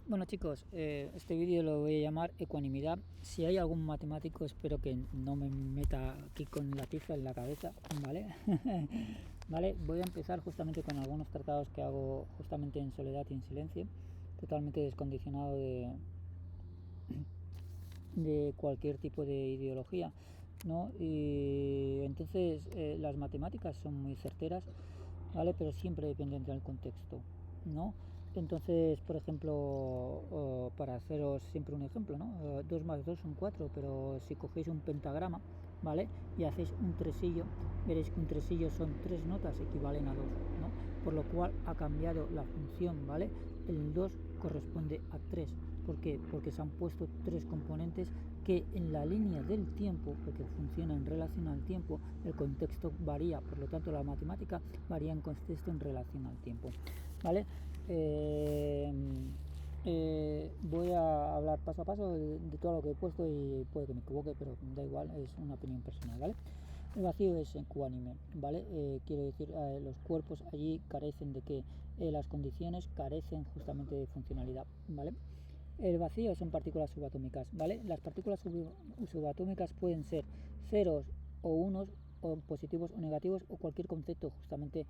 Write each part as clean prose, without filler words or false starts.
Bueno chicos, este vídeo lo voy a llamar ecuanimidad. Si hay algún matemático, espero que no me meta aquí con la tiza en la cabeza, ¿vale? Vale, voy a empezar justamente con algunos tratados que hago justamente en soledad y en silencio, totalmente descondicionado de cualquier tipo de ideología, ¿no? Y entonces las matemáticas son muy certeras, ¿vale? Pero siempre dependen del contexto, ¿no? Entonces, por ejemplo, para haceros siempre un ejemplo, ¿no? 2 más 2 son 4, pero si cogéis un pentagrama, ¿vale? Y hacéis un tresillo, veréis que un tresillo son 3 notas equivalen a 2, ¿no? Por lo cual ha cambiado la función, ¿vale? El 2 corresponde a 3. ¿Por qué? Porque se han puesto 3 componentes que en la línea del tiempo, porque funciona en relación al tiempo, el contexto varía, por lo tanto la matemática varía en contexto en relación al tiempo, ¿vale? Voy a hablar paso a paso de todo lo que he puesto y puede que me equivoque, pero da igual, es una opinión personal, ¿vale? El vacío es ecuánime, ¿vale? Quiero decir, los cuerpos allí carecen de que las condiciones carecen justamente de funcionalidad, ¿vale? El vacío son partículas subatómicas, ¿vale? Las partículas subatómicas pueden ser ceros o unos, o positivos o negativos, o cualquier concepto justamente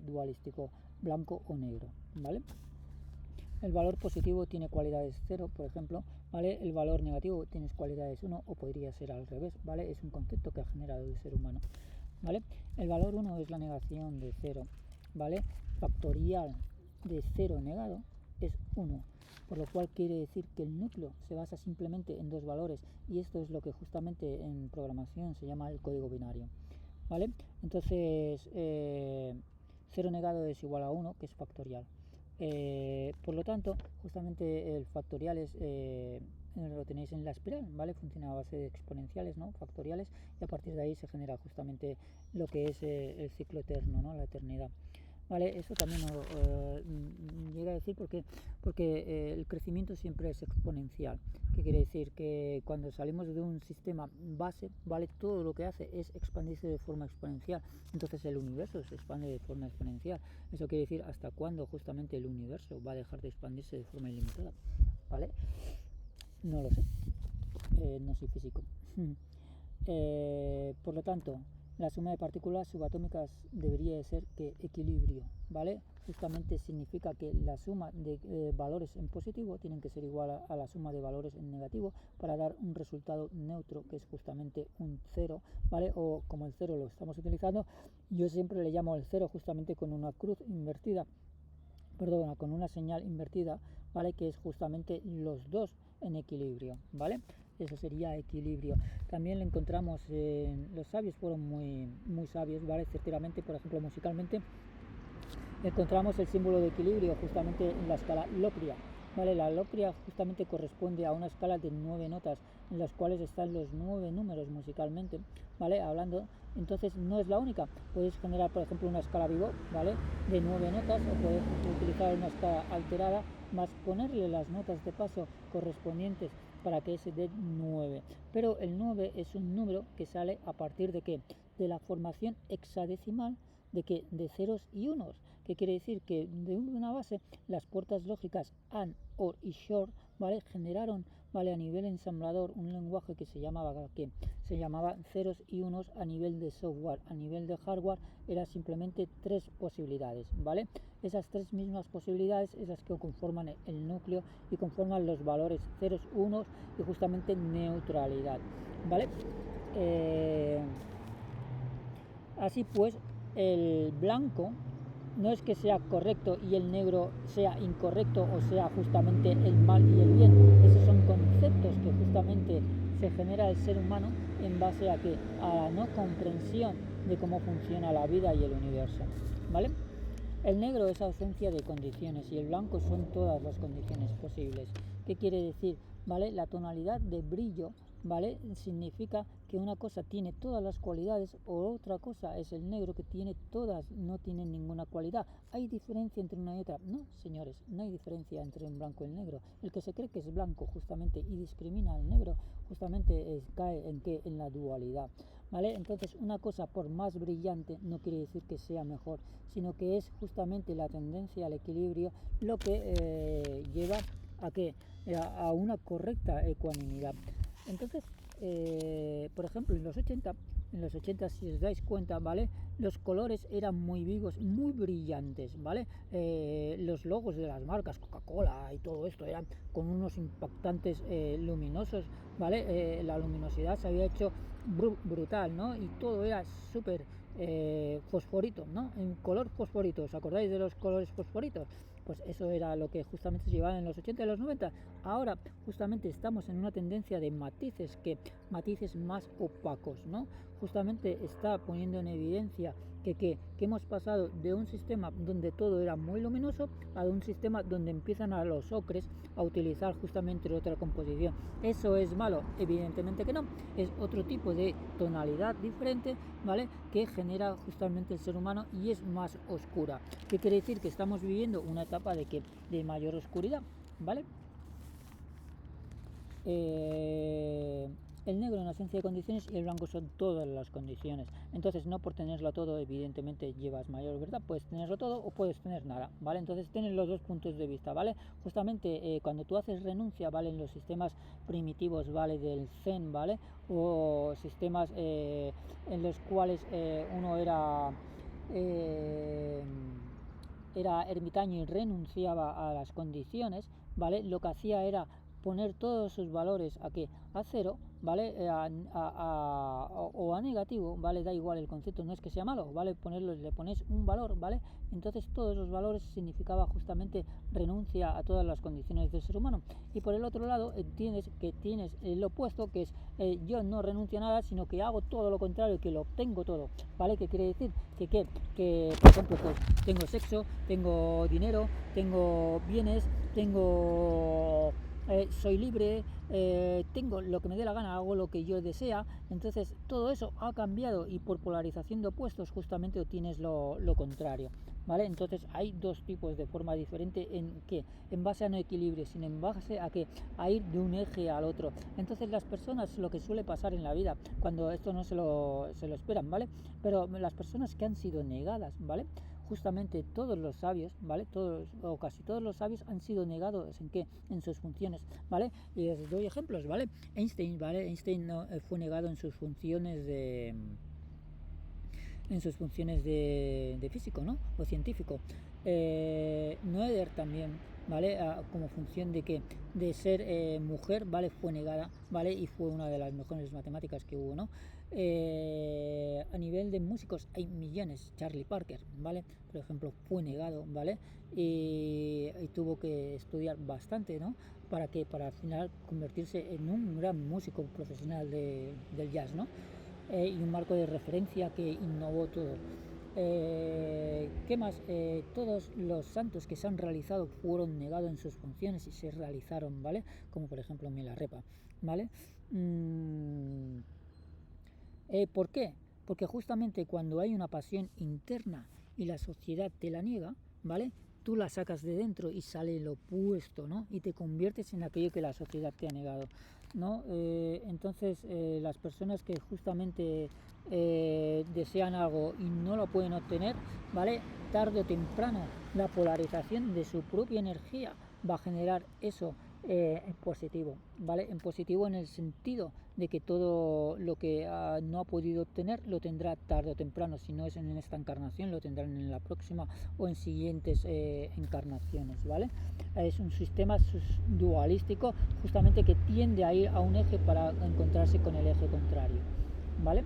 dualístico, blanco o negro, ¿vale? El valor positivo tiene cualidades 0, por ejemplo, ¿vale? El valor negativo tiene cualidades 1, o podría ser al revés, ¿vale? Es un concepto que ha generado el ser humano, ¿vale? El valor 1 es la negación de 0, ¿vale? Factorial de 0 negado es 1, por lo cual quiere decir que el núcleo se basa simplemente en dos valores, y esto es lo que justamente en programación se llama el código binario, ¿vale? Entonces, 0 negado es igual a 1, que es factorial. Por lo tanto, justamente el factorial lo tenéis en la espiral, ¿vale? Funciona a base de exponenciales, ¿no? Factoriales, y a partir de ahí se genera justamente lo que es el ciclo eterno, ¿no? La eternidad. Vale, eso también llega a decir porque el crecimiento siempre es exponencial. ¿Qué quiere decir? Que cuando salimos de un sistema base, ¿vale? Todo lo que hace es expandirse de forma exponencial. Entonces el universo se expande de forma exponencial. Eso quiere decir hasta cuándo justamente el universo va a dejar de expandirse de forma ilimitada, ¿vale? No lo sé, no soy físico. Por lo tanto, la suma de partículas subatómicas debería de ser que equilibrio, ¿vale? Justamente significa que la suma de valores en positivo tienen que ser igual a la suma de valores en negativo para dar un resultado neutro, que es justamente un 0, ¿vale? O como el 0 lo estamos utilizando, yo siempre le llamo el 0 justamente con una cruz invertida, perdona, con una señal invertida, ¿vale? Que es justamente los dos en equilibrio, ¿vale? Eso sería equilibrio. También lo encontramos los sabios fueron muy sabios, ¿vale? Certeramente, por ejemplo, musicalmente encontramos el símbolo de equilibrio justamente en la escala locria, ¿vale? La locria justamente corresponde a una escala de 9 notas, en las cuales están los 9 números musicalmente, ¿vale? Hablando, entonces no es la única. Puedes generar, por ejemplo, una escala bebop, ¿vale? De 9 notas, o puedes utilizar una escala alterada, más ponerle las notas de paso correspondientes para que se dé 9. Pero el 9 es un número que sale a partir de ¿qué? De la formación hexadecimal de ceros y unos, que quiere decir que de una base las puertas lógicas AND, OR y SHOR, ¿vale? Generaron, ¿vale? A nivel ensamblador un lenguaje que se llamaba ceros y unos a nivel de software. A nivel de hardware era simplemente 3 posibilidades, ¿vale? Esas 3 mismas posibilidades, esas que conforman el núcleo y conforman los valores ceros, unos y justamente neutralidad, ¿vale? Así pues, el blanco no es que sea correcto y el negro sea incorrecto, o sea justamente el mal y el bien. Esos son conceptos que justamente se genera el ser humano en base a que a la no comprensión de cómo funciona la vida y el universo, ¿vale? El negro es ausencia de condiciones y el blanco son todas las condiciones posibles. ¿Qué quiere decir? ¿Vale? La tonalidad de brillo, ¿vale? Significa que una cosa tiene todas las cualidades, o otra cosa es el negro, que tiene todas, no tiene ninguna cualidad. ¿Hay diferencia entre una y otra? No, señores, no hay diferencia entre un blanco y el negro. El que se cree que es blanco justamente y discrimina al negro justamente cae en ¿qué? En la dualidad, ¿vale? Entonces una cosa por más brillante no quiere decir que sea mejor, sino que es justamente la tendencia al equilibrio lo que lleva ¿a qué? A una correcta ecuanimidad. Entonces, por ejemplo, en los 80 si os dais cuenta, ¿vale? Los colores eran muy vivos, muy brillantes, ¿vale? Los logos de las marcas, Coca-Cola y todo esto, eran con unos impactantes luminosos, ¿vale? La luminosidad se había hecho brutal, ¿no? Y todo era súper fosforito, ¿no? En color fosforito. ¿Os acordáis de los colores fosforitos? Pues eso era lo que justamente se llevaba en los 80 y los 90. Ahora justamente estamos en una tendencia de matices más opacos, ¿no? Justamente está poniendo en evidencia que hemos pasado de un sistema donde todo era muy luminoso a un sistema donde empiezan a los ocres a utilizar justamente otra composición. ¿Eso es malo? Evidentemente que no. Es otro tipo de tonalidad diferente, ¿vale? Que genera justamente el ser humano y es más oscura. ¿Qué quiere decir? Que estamos viviendo una etapa de mayor oscuridad, ¿vale? El negro en ausencia de condiciones y el blanco son todas las condiciones. Entonces, no por tenerlo todo, evidentemente llevas mayor verdad. Puedes tenerlo todo o puedes tener nada, ¿vale? Entonces, tienes los dos puntos de vista, ¿vale? Justamente cuando tú haces renuncia, ¿vale? En los sistemas primitivos, ¿vale? Del Zen, ¿vale? O sistemas en los cuales uno era ermitaño y renunciaba a las condiciones, ¿vale? Lo que hacía era poner todos sus valores a cero, ¿vale? O a negativo, ¿vale? Da igual el concepto, no es que sea malo, ¿vale? Le ponéis un valor, ¿vale? Entonces todos los valores significaba justamente renuncia a todas las condiciones del ser humano. Y por el otro lado tienes el opuesto, que es yo no renuncio a nada, sino que hago todo lo contrario, que lo obtengo todo, ¿vale? ¿Qué quiere decir? Que por ejemplo, pues tengo sexo, tengo dinero, tengo bienes, soy libre, tengo lo que me dé la gana, hago lo que yo desea. Entonces todo eso ha cambiado y por polarización de opuestos justamente obtienes lo contrario, ¿vale? Entonces hay dos tipos de forma diferente en base a no equilibrio, sino en base a ir de un eje al otro. Entonces las personas, lo que suele pasar en la vida cuando esto no se lo esperan, ¿vale? Pero las personas que han sido negadas, ¿vale? Justamente todos los sabios, ¿vale? Todos o casi todos los sabios han sido negados en sus funciones, ¿vale? Y les doy ejemplos, ¿vale? Einstein, ¿vale? Einstein no, fue negado en sus funciones de físico, ¿no? O científico. Noether también, ¿vale? Como función de ser mujer, ¿vale? Fue negada, ¿vale? Y fue una de las mejores matemáticas que hubo, ¿no? A nivel de músicos hay millones. Charlie Parker, ¿vale? Por ejemplo, fue negado, ¿vale? Y tuvo que estudiar bastante, ¿no? Para al final convertirse en un gran músico profesional del jazz, ¿no? Y un marco de referencia que innovó todo. ¿Qué más? Todos los santos que se han realizado fueron negados en sus funciones y se realizaron, ¿vale? Como por ejemplo Milarepa, ¿vale? ¿Por qué? Porque justamente cuando hay una pasión interna y la sociedad te la niega, ¿vale? Tú la sacas de dentro y sale lo opuesto, ¿no? Y te conviertes en aquello que la sociedad te ha negado, ¿no? Entonces las personas que justamente desean algo y no lo pueden obtener, ¿vale? Tarde o temprano la polarización de su propia energía va a generar eso en positivo, ¿vale? En positivo en el sentido de que todo lo que no ha podido obtener lo tendrá tarde o temprano. Si no es en esta encarnación, lo tendrán en la próxima o en siguientes encarnaciones, ¿vale? Es un sistema dualístico justamente que tiende a ir a un eje para encontrarse con el eje contrario, ¿vale?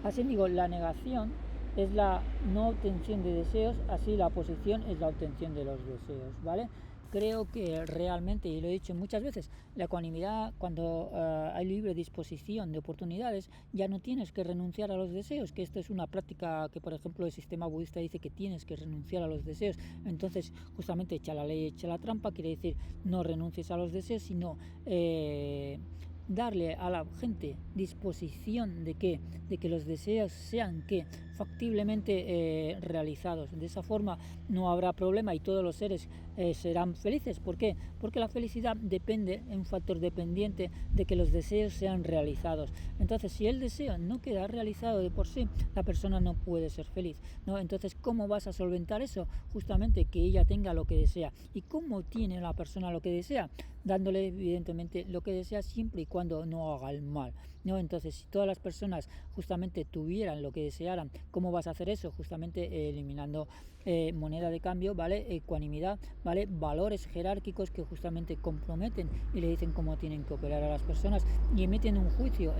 Así digo, la negación es la no obtención de deseos, así la oposición es la obtención de los deseos, ¿vale? Creo que realmente, y lo he dicho muchas veces, la ecuanimidad, cuando hay libre disposición de oportunidades, ya no tienes que renunciar a los deseos, que esto es una práctica que, por ejemplo, el sistema budista dice que tienes que renunciar a los deseos. Entonces, justamente echa la ley, echa la trampa, quiere decir no renuncies a los deseos, sino darle a la gente disposición de que los deseos sean factiblemente realizados. De esa forma no habrá problema y todos los seres serán felices. ¿Por qué? Porque la felicidad depende, es un factor dependiente de que los deseos sean realizados. Entonces, si el deseo no queda realizado de por sí, la persona no puede ser feliz, ¿no? Entonces, ¿cómo vas a solventar eso? Justamente que ella tenga lo que desea. ¿Y cómo tiene la persona lo que desea? Dándole evidentemente lo que desea siempre y cuando no haga el mal, ¿no? Entonces, si todas las personas justamente tuvieran lo que desearan, ¿cómo vas a hacer eso? Justamente eliminando moneda de cambio, ¿vale? Ecuanimidad, ¿vale? Valores jerárquicos que justamente comprometen y le dicen cómo tienen que operar a las personas y emiten un juicio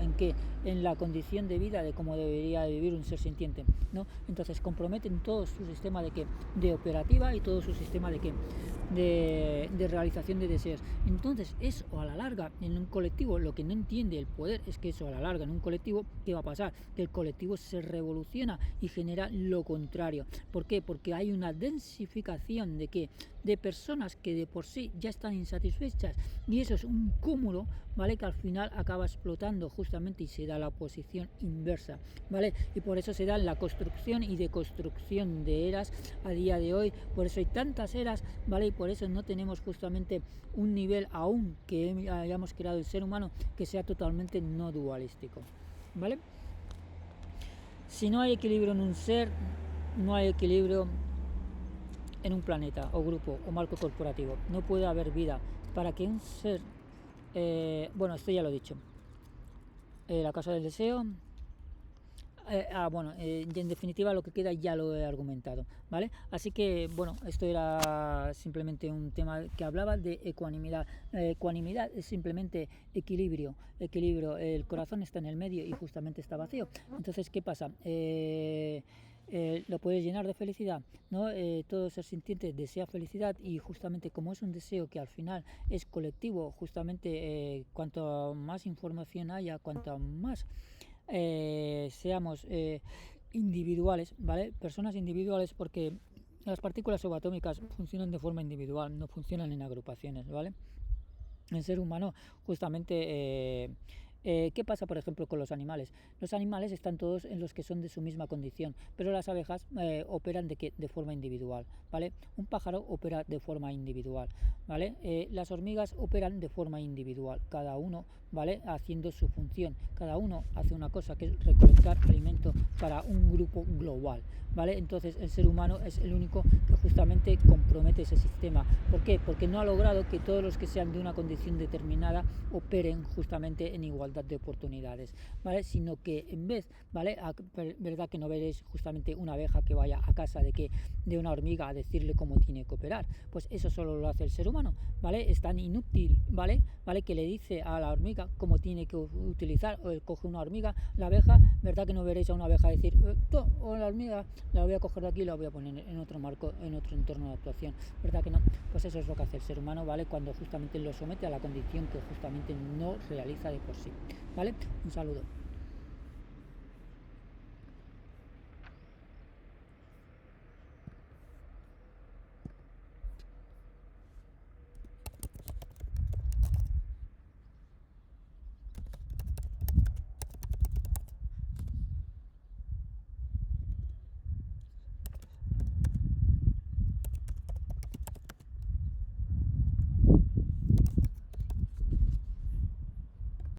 en la condición de vida de cómo debería vivir un ser sintiente, ¿no? Entonces comprometen todo su sistema de operativa y todo su sistema de realización de deseos. Entonces eso a la larga en un colectivo, lo que no entiende el poder es que eso a la larga en un colectivo, ¿qué va a pasar? Que el colectivo se revoluciona y genera lo contrario. ¿Por qué? Porque hay una densificación de personas que de por sí ya están insatisfechas y eso es un cúmulo, ¿vale? Que al final acaba explotando justamente y se da la oposición inversa, ¿vale? Y por eso se da la construcción y deconstrucción de eras a día de hoy. Por eso hay tantas eras, ¿vale? Y por eso no tenemos justamente un nivel aún que hayamos creado el ser humano que sea totalmente no dualístico, ¿vale? Si no hay equilibrio en un ser, no hay equilibrio en un planeta o grupo o marco corporativo. No puede haber vida. Para que un ser, bueno, esto ya lo he dicho, la causa del deseo, en definitiva lo que queda ya lo he argumentado, ¿vale? Así que, bueno, esto era simplemente un tema que hablaba de ecuanimidad. Ecuanimidad es simplemente equilibrio, el corazón está en el medio y justamente está vacío. Entonces, ¿qué pasa? Lo puedes llenar de felicidad, ¿no? Todo ser sintiente desea felicidad y justamente como es un deseo que al final es colectivo, justamente cuanto más información haya, cuanto más seamos individuales, ¿vale? Personas individuales, porque las partículas subatómicas funcionan de forma individual, no funcionan en agrupaciones, ¿vale? El ser humano justamente ¿qué pasa por ejemplo con los animales? Los animales están todos en los que son de su misma condición, pero las abejas operan de forma individual, ¿vale? Un pájaro opera de forma individual, ¿vale? Las hormigas operan de forma individual, cada uno, ¿vale? Haciendo su función, cada uno hace una cosa que es recolectar alimento para un grupo global, ¿vale? Entonces el ser humano es el único que justamente compromete ese sistema. ¿Por qué? Porque no ha logrado que todos los que sean de una condición determinada operen justamente en igualdad de oportunidades, ¿vale? Sino que en vez, ¿vale? Verdad que no veréis justamente una abeja que vaya a casa de una hormiga a decirle cómo tiene que operar, pues eso solo lo hace el ser humano, ¿vale? Es tan inútil, ¿vale? Que le dice a la hormiga cómo tiene que utilizar, o coge una hormiga, la abeja, ¿verdad que no veréis a una abeja decir, o la hormiga la voy a coger de aquí y la voy a poner en otro marco, en otro entorno de actuación, ¿verdad que no? Pues eso es lo que hace el ser humano, ¿vale? Cuando justamente lo somete a la condición que justamente no realiza de por sí, ¿vale? Un saludo.